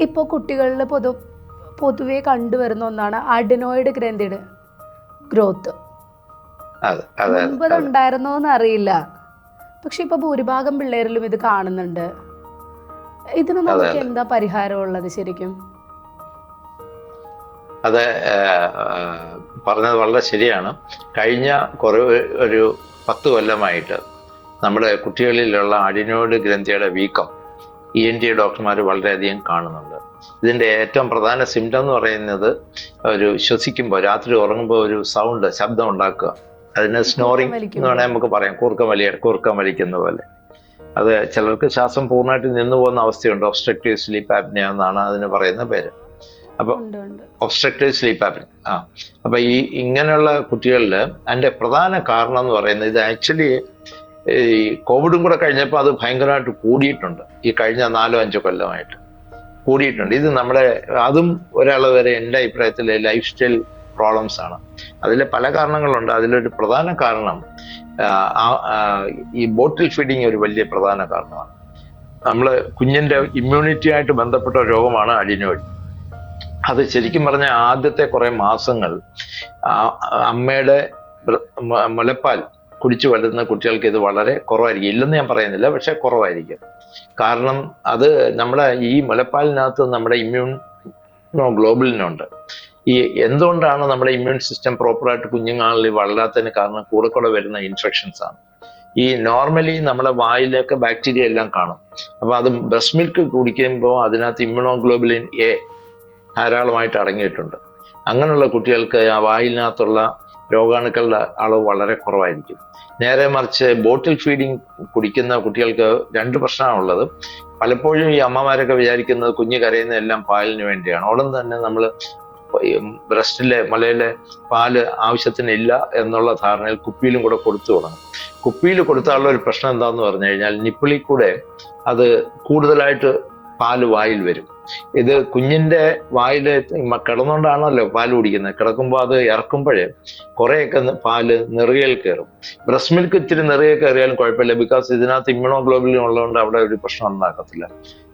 ഇപ്പോൾ കുട്ടികളിൽ പൊതുവെ കണ്ടുവരുന്ന ഒന്നാണ് അഡിനോയിഡ് ഗ്രന്ഥിയുടെ ഗ്രോത്ത്. മുൻപ് ഇത് ഉണ്ടായിരുന്നോന്ന് അറിയില്ല, പക്ഷെ ഇപ്പൊ ഭൂരിഭാഗം പിള്ളേരിലും ഇത് കാണുന്നുണ്ട്. ഇതിന് നമുക്ക് എന്താ പരിഹാരമുള്ളത് ശരിക്കും? അത് പറഞ്ഞത് വളരെ ശരിയാണ്. കഴിഞ്ഞ ഒരു 10 കൊല്ലമായിട്ട് നമ്മുടെ കുട്ടികളിലുള്ള അഡിനോയിഡ് ഗ്രന്ഥിയുടെ വീക്കം ENT ഡോക്ടർമാർ വളരെയധികം കാണുന്നുണ്ട്. ഇതിന്റെ ഏറ്റവും പ്രധാന സിംറ്റം എന്ന് പറയുന്നത് ശ്വസിക്കുമ്പോൾ, രാത്രി ഉറങ്ങുമ്പോൾ ഒരു ശബ്ദം ഉണ്ടാക്കുക. അതിന് സ്നോറിങ് എന്ന് വേണമെങ്കിൽ നമുക്ക് പറയാം, കൂർക്കം വലിക്കുന്ന പോലെ. അത് ചിലർക്ക് ശ്വാസം പൂർണ്ണമായിട്ട് നിന്നു പോകുന്ന അവസ്ഥയുണ്ട്. ഒബ്സ്ട്രക്റ്റീവ് സ്ലീപ്പ് ആപ്നിയ എന്നാണ് അതിന് പറയുന്ന പേര്. അപ്പൊ ഒബ്സ്ട്രക്റ്റീവ് സ്ലീപ്പ് ആപ്നിയ. അപ്പൊ ഇങ്ങനെയുള്ള കുട്ടികളിൽ അതിന്റെ പ്രധാന കാരണം എന്ന് പറയുന്നത്, ഇത് ആക്ച്വലി ഈ കോവിഡും കൂടെ കഴിഞ്ഞപ്പോൾ അത് ഭയങ്കരമായിട്ട് കൂടിയിട്ടുണ്ട്. ഈ കഴിഞ്ഞ 4-5 കൊല്ലമായിട്ട് കൂടിയിട്ടുണ്ട്. ഇത് അതും ഒരളവ് വരെ എൻ്റെ അഭിപ്രായത്തിൽ ലൈഫ് സ്റ്റൈൽ പ്രോബ്ലംസ് ആണ്. അതിൽ പല കാരണങ്ങളുണ്ട്. അതിലൊരു പ്രധാന കാരണം ഈ ബോട്ടിൽ ഫീഡിങ് ഒരു വലിയ പ്രധാന കാരണമാണ്. കുഞ്ഞിന്റെ ഇമ്മ്യൂണിറ്റി ആയിട്ട് ബന്ധപ്പെട്ട രോഗമാണ് അഡിനോയിഡ്. അത് ശരിക്കും പറഞ്ഞാൽ ആദ്യത്തെ കുറെ മാസങ്ങൾ അമ്മയുടെ മുലപ്പാൽ കുടിച്ചു വളരുന്ന കുട്ടികൾക്ക് ഇത് വളരെ കുറവായിരിക്കും. ഇല്ലെന്ന് ഞാൻ പറയുന്നില്ല, പക്ഷെ കുറവായിരിക്കും. കാരണം അത് നമ്മുടെ ഈ മുലപ്പാലിനകത്ത് നമ്മുടെ ഗ്ലോബുലിനുണ്ട്. എന്തുകൊണ്ടാണ് നമ്മുടെ ഇമ്മ്യൂൺ സിസ്റ്റം പ്രോപ്പറായിട്ട് കുഞ്ഞുങ്ങളിൽ വളരാത്തതിന് കാരണം കൂടെ വരുന്ന ഇൻഫെക്ഷൻസ് ആണ്. നോർമലി നമ്മുടെ വായിലൊക്കെ ബാക്ടീരിയ എല്ലാം കാണും. അപ്പൊ അത് ബ്രസ്റ്റ് മിൽക്ക് കുടിക്കുമ്പോൾ അതിനകത്ത് ഇമ്മ്യൂണോഗ്ലോബുലിൻ A ധാരാളമായിട്ട് അടങ്ങിയിട്ടുണ്ട്. അങ്ങനെയുള്ള കുട്ടികൾക്ക് ആ വായിലിനകത്തുള്ള രോഗാണുക്കളുടെ അളവ് വളരെ കുറവായിരിക്കും. നേരെ മറിച്ച് ബോട്ടിൽ ഫീഡിങ് കുടിക്കുന്ന കുട്ടികൾക്ക് 2 പ്രശ്നമാണുള്ളത്. പലപ്പോഴും ഈ അമ്മമാരൊക്കെ വിചാരിക്കുന്നത് കുഞ്ഞ് കരയുന്നതെല്ലാം പാലിന് വേണ്ടിയാണ്. ഉടൻ തന്നെ നമ്മൾ മുലയിലെ പാല് ആവശ്യത്തിനില്ല എന്നുള്ള ധാരണയിൽ കുപ്പിയിലും കൂടെ കൊടുത്തു തുടങ്ങും. കുപ്പിയിൽ കൊടുത്താലുള്ള ഒരു പ്രശ്നം എന്താന്ന് പറഞ്ഞു കഴിഞ്ഞാൽ, നിപ്പിളിൽ കൂടെ അത് കൂടുതലായിട്ട് പാല് വായിൽ വരും. ഇത് കുഞ്ഞിന്റെ വായില് കിടന്നുകൊണ്ടാണല്ലോ പാല് കുടിക്കുന്നത്. കിടക്കുമ്പോൾ അത് ഇറക്കുമ്പോഴേ കുറേയൊക്കെ പാല് നെറുകയിൽ കയറും. ബ്രസ്റ്റ് മിൽക്ക് ഇത്തിരി നെറുകയിൽ കയറിയാലും കുഴപ്പമില്ല, ബിക്കോസ് ഇതിനകത്ത് ഇമ്മ്യൂണോഗ്ലോബുലിൻ ഉള്ളതുകൊണ്ട് അവിടെ ഒരു പ്രശ്നം ഉണ്ടാക്കത്തില്ല.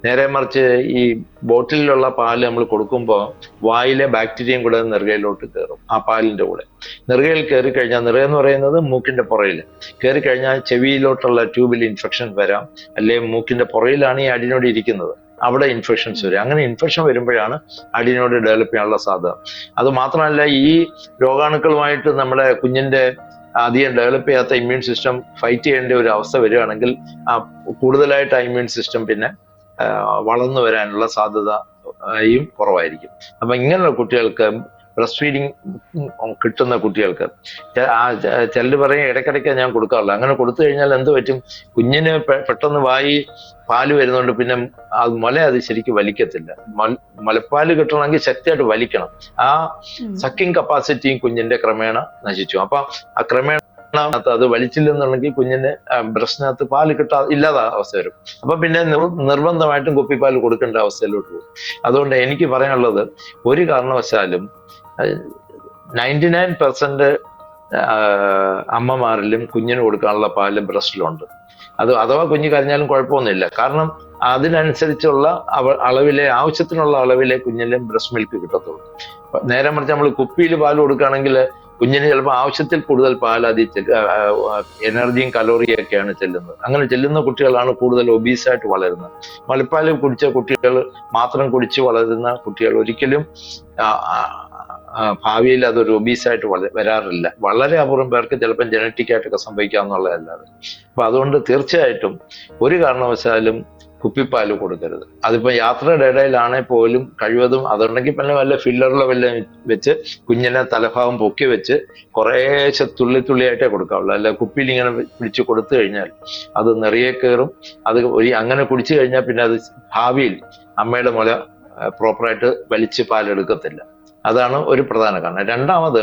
നേരെ മറിച്ച് ഈ ബോട്ടിലുള്ള പാല് നമ്മൾ കൊടുക്കുമ്പോൾ വായിലെ ബാക്ടീരിയയും കൂടെ നെറുകയിലോട്ട് കയറും. ആ പാലിന്റെ കൂടെ നെറുകയിൽ കയറി കഴിഞ്ഞാൽ, നെറുക എന്ന് പറയുന്നത് മൂക്കിന്റെ പുറയിൽ കയറി കഴിഞ്ഞാൽ ചെവിയിലോട്ടുള്ള ട്യൂബിൽ ഇൻഫെക്ഷൻ വരാം. അല്ലെങ്കിൽ മൂക്കിന്റെ പുറയിലാണ് ഈ അഡിനോയിഡ് ഇരിക്കുന്നത്, അവിടെ ഇൻഫെക്ഷൻസ് വരും. അങ്ങനെ ഇൻഫെക്ഷൻ വരുമ്പോഴാണ് അഡിനോയിഡ് ഡെവലപ്പ് ചെയ്യാനുള്ള സാധ്യത. അത് മാത്രമല്ല, ഈ രോഗാണുക്കളുമായിട്ട് നമ്മുടെ കുഞ്ഞിന്റെ അധികം ഡെവലപ്പ് ചെയ്യാത്ത ഇമ്മ്യൂൺ സിസ്റ്റം ഫൈറ്റ് ചെയ്യേണ്ട ഒരു അവസ്ഥ വരികയാണെങ്കിൽ കൂടുതലായിട്ട് ആ ഇമ്മ്യൂൺ സിസ്റ്റം പിന്നെ വളർന്നു വരാനുള്ള സാധ്യതയും കുറവായിരിക്കും. അപ്പൊ ഇങ്ങനെയുള്ള കുട്ടികൾക്ക് ബ്രസ്റ്റ് ഫീഡിങ് കിട്ടുന്ന കുട്ടികൾക്ക് ചിലർ പറയും ഇടയ്ക്കിടയ്ക്ക് ഞാൻ കൊടുക്കാറില്ല. അങ്ങനെ കൊടുത്തു കഴിഞ്ഞാൽ എന്ത് പറ്റും, കുഞ്ഞിന് പെട്ടെന്ന് പാല് വരുന്നുണ്ട്, പിന്നെ അത് ശരിക്കും വലിക്കത്തില്ല. മുലപ്പാല് കിട്ടണമെങ്കിൽ ശക്തിയായിട്ട് വലിക്കണം. ആ സക്കിങ് കപ്പാസിറ്റിയും കുഞ്ഞിന്റെ ക്രമേണ നശിച്ചു. അപ്പൊ ആ ക്രമേണ അത് വലിച്ചില്ലെന്നുണ്ടെങ്കിൽ കുഞ്ഞിന് ബ്രസ്റ്റിനകത്ത് പാല് ഇല്ലാത്ത അവസ്ഥ വരും. അപ്പൊ പിന്നെ നിർബന്ധമായിട്ടും കുപ്പിപ്പാൽ കൊടുക്കേണ്ട അവസ്ഥയിലോട്ട് പോകും. അതുകൊണ്ട് എനിക്ക് പറയാനുള്ളത്, ഒരു കാരണവശാലും 99% അമ്മമാരിലും കുഞ്ഞിന് കൊടുക്കാനുള്ള പാല് ബ്രസ്റ്റിലുണ്ട്. അത് അഥവാ കുഞ്ഞ് കരഞ്ഞാലും കുഴപ്പമൊന്നുമില്ല. കാരണം അതിനനുസരിച്ചുള്ള ആവശ്യത്തിനുള്ള അളവിലെ കുഞ്ഞിന് ബ്രസ്റ്റ് മിൽക്ക് കിട്ടത്തുള്ളൂ. നേരെ മറിച്ച് നമ്മൾ കുപ്പിയിൽ പാല് കൊടുക്കുകയാണെങ്കിൽ കുഞ്ഞിന് ചിലപ്പോൾ ആവശ്യത്തിൽ കൂടുതൽ പാൽ എനർജിയും കലോറിയും ഒക്കെയാണ് ചെല്ലുന്നത്. അങ്ങനെ ചെല്ലുന്ന കുട്ടികളാണ് കൂടുതൽ ഒബീസായിട്ട് വളരുന്നത്. മുലപ്പാൽ കുടിച്ച കുട്ടികൾ മാത്രം കുടിച്ച് വളരുന്ന കുട്ടികൾ ഒരിക്കലും ഭാവിയിൽ അതൊരു ഒബീസായിട്ട് വരാറില്ല. വളരെ അപൂർവം പേർക്ക് ചിലപ്പോൾ ജനറ്റിക് ആയിട്ടൊക്കെ സംഭവിക്കാമെന്നുള്ളതല്ലാതെ. അപ്പൊ അതുകൊണ്ട് തീർച്ചയായിട്ടും ഒരു കാരണവശാലും കുപ്പിപ്പാല് കൊടുക്കരുത്. അതിപ്പോ യാത്രയുടെ ഇടയിലാണെങ്കിൽ പോലും കഴിവതും അതുണ്ടെങ്കിൽ പിന്നെ വല്ല ഫില്ലറിലോ വല്ല വെച്ച് കുഞ്ഞിനെ തലഭാഗം പൊക്കി വെച്ച് കുറേശ്ശെ തുള്ളിയായിട്ടേ കൊടുക്കാവുള്ളൂ. അല്ല കുപ്പിയിൽ ഇങ്ങനെ പിടിച്ച് കൊടുത്തു കഴിഞ്ഞാൽ അത് നിറയെ കയറും. അത് അങ്ങനെ കുടിച്ചു കഴിഞ്ഞാൽ പിന്നെ അത് ഭാവിയിൽ അമ്മയുടെ മുല പ്രോപ്പറായിട്ട് വലിച്ച് പാലെടുക്കത്തില്ല. അതാണ് ഒരു പ്രധാന കാരണം. രണ്ടാമത്,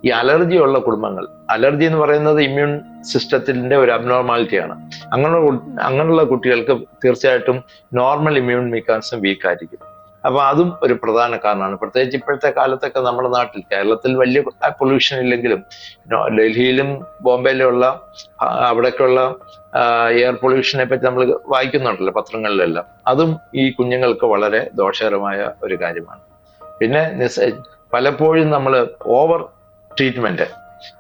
ഈ അലർജി ഉള്ള കുടുംബങ്ങൾ, അലർജി എന്ന് പറയുന്നത് ഇമ്മ്യൂൺ സിസ്റ്റത്തിന്റെ ഒരു അബ്നോർമാലിറ്റിയാണ്. അങ്ങനെയുള്ള കുട്ടികൾക്ക് തീർച്ചയായിട്ടും നോർമൽ ഇമ്മ്യൂൺ മെക്കാനിസം വീക്ക് ആയിരിക്കും. അപ്പൊ അതും ഒരു പ്രധാന കാരണമാണ്. പ്രത്യേകിച്ച് ഇപ്പോഴത്തെ കാലത്തൊക്കെ നമ്മുടെ നാട്ടിൽ, കേരളത്തിൽ വലിയ പൊല്യൂഷൻ ഇല്ലെങ്കിലും ഡൽഹിയിലും ബോംബെയിലുള്ള അവിടേക്കുള്ള എയർ പൊല്യൂഷനെ പറ്റി നമ്മൾ വായിക്കുന്നുണ്ടല്ലോ പത്രങ്ങളിലെല്ലാം. അതും ഈ കുഞ്ഞുങ്ങൾക്ക് വളരെ ദോഷകരമായ ഒരു കാര്യമാണ്. പിന്നെ പലപ്പോഴും നമ്മൾ ഓവർ ട്രീറ്റ്മെന്റ്,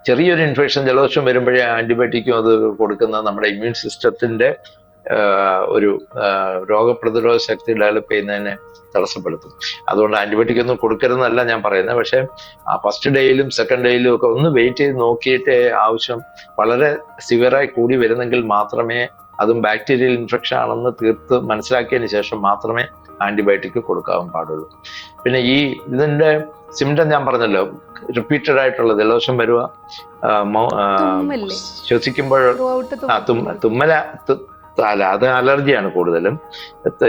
ചെറിയൊരു ഇൻഫെക്ഷൻ ജലദോഷം വരുമ്പോഴേ ആന്റിബയോട്ടിക്കും അത് കൊടുക്കുന്ന നമ്മുടെ ഇമ്മ്യൂൺ സിസ്റ്റത്തിന്റെ ഒരു രോഗപ്രതിരോധ ശക്തി ഡെവലപ്പ് ചെയ്യുന്നതിനെ തടസ്സപ്പെടുത്തും. അതുകൊണ്ട് ആന്റിബയോട്ടിക് ഒന്നും കൊടുക്കരുതെന്നല്ല ഞാൻ പറയുന്നത്. പക്ഷെ ഫസ്റ്റ് ഡേയിലും സെക്കൻഡ് ഡേയിലും ഒക്കെ ഒന്ന് വെയിറ്റ് ചെയ്ത് നോക്കിയിട്ട് ആവശ്യം വളരെ സിവിയറായി കൂടി വരുന്നെങ്കിൽ മാത്രമേ, അതും ബാക്ടീരിയൽ ഇൻഫെക്ഷൻ ആണെന്ന് തീർത്ത് മനസ്സിലാക്കിയതിന് ശേഷം മാത്രമേ ആന്റിബയോട്ടിക് കൊടുക്കാൻ പാടുള്ളൂ. പിന്നെ ഇതിന്റെ സിംറ്റം ഞാൻ പറഞ്ഞല്ലോ, റിപ്പീറ്റഡ് ആയിട്ടുള്ള ജലദോഷം വരിക, ശ്വസിക്കുമ്പോൾ തുമ്മല അല്ല, അത് അലർജിയാണ് കൂടുതലും.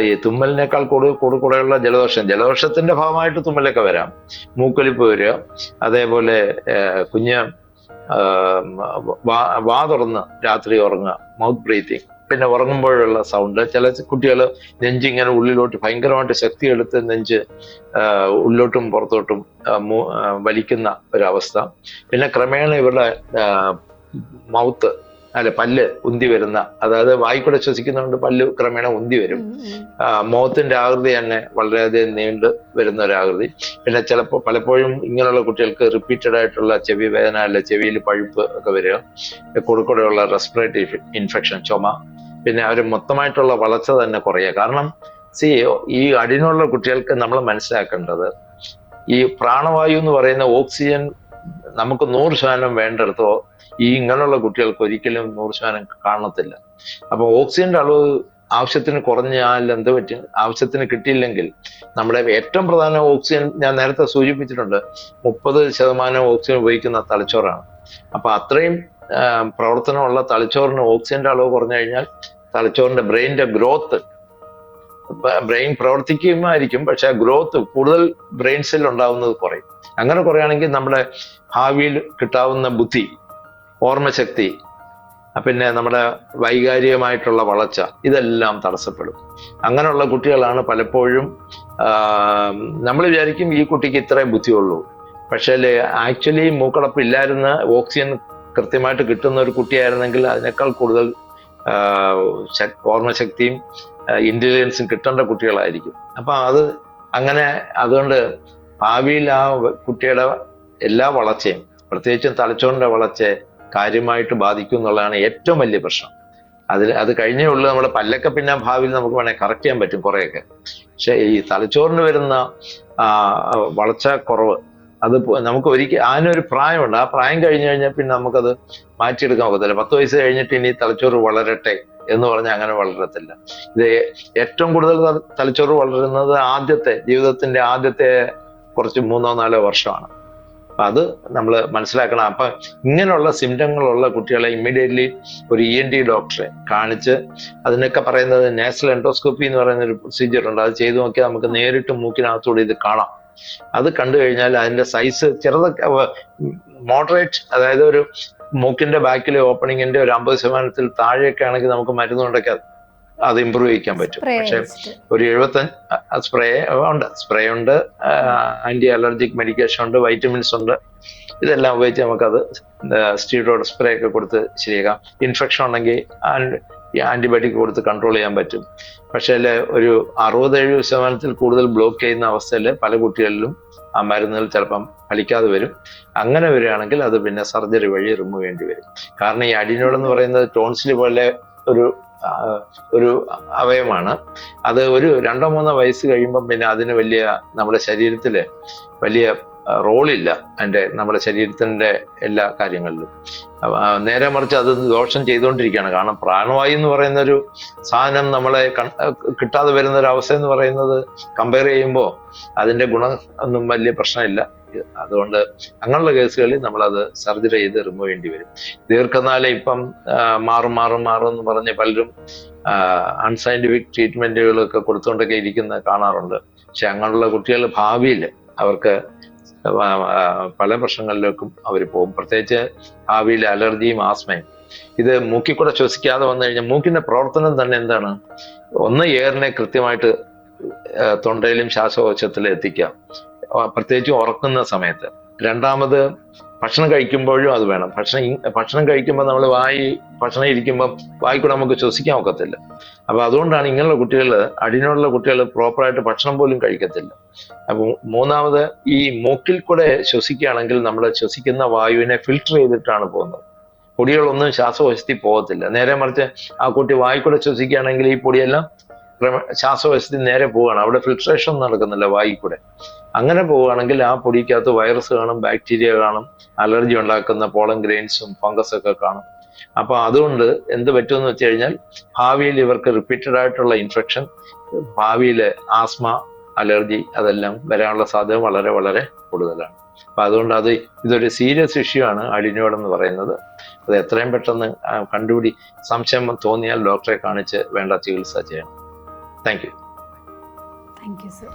ഈ തുമ്മലിനേക്കാൾ കൂടെയുള്ള ജലദോഷത്തിന്റെ ഭാഗമായിട്ട് തുമ്മലൊക്കെ വരാം, മൂക്കൊലിപ്പ് വരിക, അതേപോലെ കുഞ്ഞ് വാ തുറന്ന് രാത്രി ഉറങ്ങുക, മൗത്ത് ബ്രീത്തിങ്, പിന്നെ ഉറങ്ങുമ്പോഴുള്ള സൗണ്ട്. ചില കുട്ടികൾ നെഞ്ചിങ്ങനെ ഉള്ളിലോട്ട് ഭയങ്കരമായിട്ട് ശക്തി എടുത്ത് നെഞ്ച് ഉള്ളിലോട്ടും പുറത്തോട്ടും വലിക്കുന്ന ഒരവസ്ഥ. പിന്നെ ക്രമേണ ഇവരുടെ പല്ല് ഉന്തി വരുന്ന, അതായത് വായിക്കൂടെ ശ്വസിക്കുന്നതുകൊണ്ട് പല്ല് ക്രമേണ ഉന്തി വരും. മുഖത്തിന്റെ ആകൃതി തന്നെ വളരെയധികം നീണ്ടു വരുന്ന ഒരാകൃതി. പിന്നെ പലപ്പോഴും ഇങ്ങനെയുള്ള കുട്ടികൾക്ക് റിപ്പീറ്റഡ് ആയിട്ടുള്ള ചെവി വേദന, അല്ല ചെവിയിൽ പഴുപ്പ് ഒക്കെ വരിക, കൂടെയുള്ള റെസ്പിറേറ്ററി ഇൻഫെക്ഷൻ, ചുമ. പിന്നെ അവർ മൊത്തമായിട്ടുള്ള വളർച്ച തന്നെ കുറയുക. കാരണം ഈ അടിനുള്ള കുട്ടികൾക്ക് നമ്മൾ മനസ്സിലാക്കേണ്ടത്, ഈ പ്രാണവായു എന്ന് പറയുന്ന ഓക്സിജൻ നമുക്ക് 100% വേണ്ടെടുത്തോ ഇങ്ങനെയുള്ള കുട്ടികൾക്ക് ഒരിക്കലും 100% കാണത്തില്ല. അപ്പൊ ഓക്സിജന്റെ അളവ് ആവശ്യത്തിന് കുറഞ്ഞാൽ എന്ത് പറ്റും? ആവശ്യത്തിന് കിട്ടിയില്ലെങ്കിൽ നമ്മുടെ ഏറ്റവും പ്രധാന ഓക്സിജൻ ഞാൻ നേരത്തെ സൂചിപ്പിച്ചിട്ടുണ്ട്, 30% ഓക്സിജൻ ഉപയോഗിക്കുന്ന തലച്ചോറാണ്. അപ്പൊ അത്രയും പ്രവർത്തനമുള്ള തലച്ചോറിന് ഓക്സിജന്റെ അളവ് കുറഞ്ഞു കഴിഞ്ഞാൽ തലച്ചോറിന്റെ ബ്രെയിനിന്റെ ഗ്രോത്ത്, ബ്രെയിൻ പ്രവർത്തിക്കുമായിരിക്കും, പക്ഷെ ഗ്രോത്ത് കൂടുതൽ ബ്രെയിൻ സെൽ ഉണ്ടാവുന്നത് കുറയും. അങ്ങനെ കുറയാണെങ്കിൽ നമ്മുടെ ഭാവിയിൽ കിട്ടാവുന്ന ബുദ്ധി, ഓർമ്മശക്തി, പിന്നെ നമ്മുടെ വൈകാരികമായിട്ടുള്ള വളർച്ച, ഇതെല്ലാം തടസ്സപ്പെടും. അങ്ങനെയുള്ള കുട്ടികളാണ് പലപ്പോഴും നമ്മൾ വിചാരിക്കും ഈ കുട്ടിക്ക് ഇത്രേ ബുദ്ധിയുള്ളൂ, പക്ഷേ ആക്ച്വലി മൂക്കടപ്പ് ഇല്ലായിരുന്ന ഓക്സിജൻ കൃത്യമായിട്ട് കിട്ടുന്ന ഒരു കുട്ടിയായിരുന്നെങ്കിൽ അതിനേക്കാൾ കൂടുതൽ ഓർമ്മശക്തിയും ഇന്റലിജൻസും കിട്ടേണ്ട കുട്ടികളായിരിക്കും. അപ്പൊ അതുകൊണ്ട് ഭാവിയിൽ ആ കുട്ടിയുടെ എല്ലാ വളർച്ചയും, പ്രത്യേകിച്ചും തലച്ചോറിന്റെ വളർച്ചയെ കാര്യമായിട്ട് ബാധിക്കും എന്നുള്ളതാണ് ഏറ്റവും വലിയ പ്രശ്നം. അത് കഴിഞ്ഞേ ഉള്ളൂ. നമ്മുടെ പല്ലൊക്കെ പിന്നെ ഭാവിയിൽ നമുക്ക് വേണമെങ്കിൽ കറക്റ്റ് ചെയ്യാൻ പറ്റും കുറേയൊക്കെ. പക്ഷെ ഈ തലച്ചോറിന് വരുന്ന വളർച്ച കുറവ്, അത് നമുക്ക് അതിനൊരു പ്രായമുണ്ട്. ആ പ്രായം കഴിഞ്ഞു കഴിഞ്ഞാൽ പിന്നെ നമുക്കത് മാറ്റിയെടുക്കാൻ ഒക്കത്തില്ല. 10 വയസ്സ് കഴിഞ്ഞിട്ട് ഇനി തലച്ചോറ് വളരട്ടെ എന്ന് പറഞ്ഞാൽ അങ്ങനെ വളരത്തില്ല. ഇത് ഏറ്റവും കൂടുതൽ തലച്ചോറ് വളരുന്നത് ജീവിതത്തിന്റെ ആദ്യത്തെ കുറച്ച് 3-4 വർഷമാണ്. അപ്പൊ അത് നമ്മൾ മനസ്സിലാക്കണം. അപ്പൊ ഇങ്ങനെയുള്ള സിംറ്റങ്ങളുള്ള കുട്ടികളെ ഇമ്മീഡിയറ്റ്ലി ഒരു ENT ഡോക്ടറെ കാണിച്ച്, അതിനൊക്കെ പറയുന്നത് നാസൽ എൻഡോസ്കോപ്പി എന്ന് പറയുന്ന ഒരു പ്രൊസീജിയർ ഉണ്ട്. അത് ചെയ്തു നോക്കിയാൽ നമുക്ക് നേരിട്ട് മൂക്കിനകത്തൂടെ ഇത് കാണാം. അത് കണ്ടു കഴിഞ്ഞാൽ അതിന്റെ സൈസ് ചെറുതൊക്കെ മോഡറേറ്റ്, അതായത് ഒരു മൂക്കിന്റെ ബാക്കിലെ ഓപ്പണിങ്ങിന്റെ ഒരു 50% താഴെയൊക്കെ ആണെങ്കിൽ നമുക്ക് മരുന്നുകൊണ്ടൊക്കെ അത് ഇമ്പ്രൂവ് ചെയ്യിക്കാൻ പറ്റും. പക്ഷെ ഒരു 75 സ്പ്രേ ഉണ്ട്, ആന്റി അലർജിക് മെഡിക്കേഷൻ ഉണ്ട്, വൈറ്റമിൻസ് ഉണ്ട്. ഇതെല്ലാം ഉപയോഗിച്ച് നമുക്കത് സ്റ്റീറോയിഡ് സ്പ്രേ ഒക്കെ കൊടുത്ത് ശരിയാക്കാം. ഇൻഫെക്ഷൻ ഉണ്ടെങ്കിൽ ആന്റിബയോട്ടിക് കൊടുത്ത് കൺട്രോൾ ചെയ്യാൻ പറ്റും. പക്ഷേ ഒരു 60-70% കൂടുതൽ ബ്ലോക്ക് ചെയ്യുന്ന അവസ്ഥയിൽ പല കുട്ടികളിലും ആ മരുന്നുകൾ ചിലപ്പം ഫലിക്കാതെ വരും. അങ്ങനെ വരികയാണെങ്കിൽ അത് പിന്നെ സർജറി വഴി റിമൂവ് ചെയ്യേണ്ടി വരും. കാരണം ഈ അഡിനോയിഡ് എന്ന് പറയുന്നത് ടോൺസിൽ പോലെ ഒരു അവയവമാണ്. അത് ഒരു 2-3 വയസ്സ് കഴിയുമ്പം പിന്നെ അതിന് നമ്മുടെ ശരീരത്തില് വലിയ റോളില്ല, നമ്മുടെ ശരീരത്തിന്റെ എല്ലാ കാര്യങ്ങളിലും. നേരെ മറിച്ച് അത് ദോഷം ചെയ്തുകൊണ്ടിരിക്കുകയാണ്. കാരണം പ്രാണവായു എന്ന് പറയുന്ന ഒരു സാധനം നമ്മളെ കിട്ടാതെ വരുന്ന ഒരു അവസ്ഥ എന്ന് പറയുന്നത് കമ്പയർ ചെയ്യുമ്പോൾ അതിന്റെ ഗുണം ഒന്നും വലിയ പ്രശ്നമില്ല. അതുകൊണ്ട് അങ്ങനെയുള്ള കേസുകളിൽ നമ്മളത് സർജറി ചെയ്ത് റിമൂവ് ചെയ്യേണ്ടി വരും. ദീർഘനാളെ ഇപ്പം മാറും എന്ന് പറഞ്ഞ് പലരും അൺസയന്റിഫിക് ട്രീറ്റ്മെന്റുകളൊക്കെ കൊടുത്തുകൊണ്ടൊക്കെ ഇരിക്കുന്ന കാണാറുണ്ട്. പക്ഷെ അങ്ങനെയുള്ള കുട്ടികൾ ഭാവിയിൽ അവർക്ക് പല പ്രശ്നങ്ങളിലേക്കും അവർ പോകും. പ്രത്യേകിച്ച് ഭാവിയിൽ അലർജിയും ആസ്മയും. ഇത് മൂക്കിൽ കൂടെ ശ്വസിക്കാതെ വന്നു കഴിഞ്ഞാൽ മൂക്കിന്റെ പ്രവർത്തനം തന്നെ എന്താണ്? ഒന്ന് എയറിനെ കൃത്യമായിട്ട് തൊണ്ടയിലും ശ്വാസകോശത്തിലും എത്തിക്കാം, പ്രത്യേകിച്ച് ഉറക്കുന്ന സമയത്ത്. രണ്ടാമത് ഭക്ഷണം കഴിക്കുമ്പോഴും അത് വേണം. ഭക്ഷണം കഴിക്കുമ്പോൾ നമ്മൾ ഭക്ഷണം ഇരിക്കുമ്പോൾ വായിക്കൂടെ നമുക്ക് ശ്വസിക്കാൻ ഒക്കത്തില്ല. അപ്പൊ അതുകൊണ്ടാണ് ഇങ്ങനെയുള്ള കുട്ടികൾ, അഡിനോയിഡുള്ള കുട്ടികൾ പ്രോപ്പറായിട്ട് ഭക്ഷണം പോലും കഴിക്കത്തില്ല. അപ്പൊ മൂന്നാമത് ഈ മൂക്കിൽ കൂടെ ശ്വസിക്കുകയാണെങ്കിൽ നമ്മൾ ശ്വസിക്കുന്ന വായുവിനെ ഫിൽട്ടർ ചെയ്തിട്ടാണ് പോകുന്നത്. പൊടികളൊന്നും ശ്വാസകോശത്തിൽ പോകത്തില്ല. നേരെ മറിച്ച് ആ കുട്ടി വായിക്കൂടെ ശ്വസിക്കുകയാണെങ്കിൽ ഈ പൊടിയെല്ലാം ശ്വാസകോശത്തിൽ നേരെ പോവുകയാണ്, അവിടെ ഫിൽട്രേഷൻ നടക്കുന്നില്ല വായിൽ കൂടെ. അങ്ങനെ പോവുകയാണെങ്കിൽ ആ പൊടിക്കകത്ത് വൈറസ് കാണും, ബാക്ടീരിയ കാണും, അലർജി ഉണ്ടാക്കുന്ന പോളൻ ഗ്രെയിൻസും ഫംഗസൊക്കെ കാണും. അപ്പൊ അതുകൊണ്ട് എന്ത് പറ്റുമെന്ന് വെച്ച് കഴിഞ്ഞാൽ ഭാവിയിൽ ഇവർക്ക് റിപ്പീറ്റഡ് ആയിട്ടുള്ള ഇൻഫെക്ഷൻ, ഭാവിയിൽ ആസ്മ, അലർജി അതെല്ലാം വരാനുള്ള സാധ്യത വളരെ വളരെ കൂടുതലാണ്. അപ്പൊ അതുകൊണ്ട് ഇതൊരു സീരിയസ് ഇഷ്യൂ ആണ് അഡിനോയിഡ് എന്ന് പറയുന്നത്. അത് എത്രയും പെട്ടെന്ന് സംശയം തോന്നിയാൽ ഡോക്ടറെ കാണിച്ച് വേണ്ട ചികിത്സ ചെയ്യണം. Thank you. Thank you sir.